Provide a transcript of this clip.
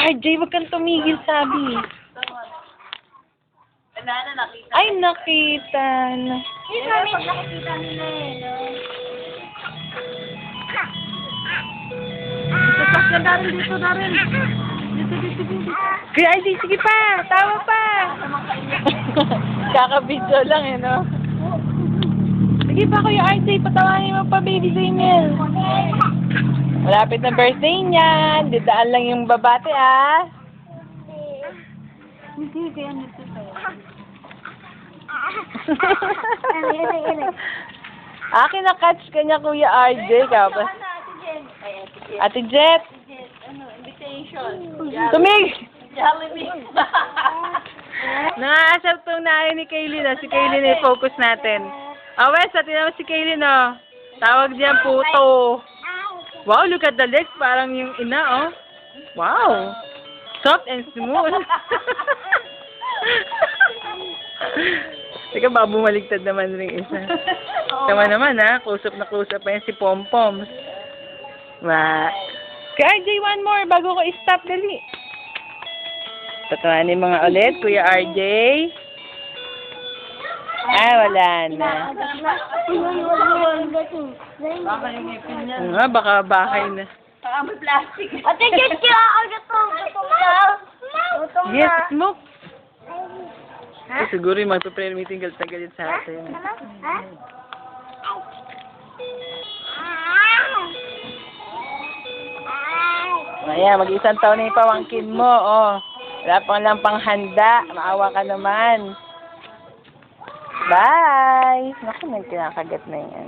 RJ, wag kang tumigil, sabi. Ay, nakita na. Nakikita nila eh, no? Sasakyan Darin dito, Darin. Dito. Kuya RJ, sige pa! Tawa pa! Kaka-video lang eh, no? Sige pa, Kuya RJ, patawanin mo pa, baby Daniel. Malapit na birthday niyan. Didaan lang yung babate, ah. Hindi, kaya nito tayo. Akin na catch ka niya, Kuya RJ. Kapag... Ate Jet. Invitation. Tumig! Jollibee. Nangasap tong nanay ni Kaylin, oh. Si Kaylin ay focus natin. Oh, Wes, tingnan mo si Kaylin, oh. Tawag diyan puto. Wow, look at the legs. Parang yung ina, oh. Wow. Soft and smooth. Teka, baka bumaligtad naman rin isa. Tama naman, ha? Close-up na close-up pa yan si Pom-Pom. Kaya RJ, one more bago ko i-stop, dali. Tatawanin mga ulit, Kuya RJ. Ah, wala na. Baka yung ngipin niya. Baka bahay na. Baka may plastic. Ate, kaya ako gutom na. Yes, smoke. Siguro yung magpa-prayer meeting galit sa atin. Ayan, mag-isang taon na yung pamangkin mo, oh. Wala pang lang panghanda. Maawa ka naman. Bye! Naku, nagkinakagat na yan.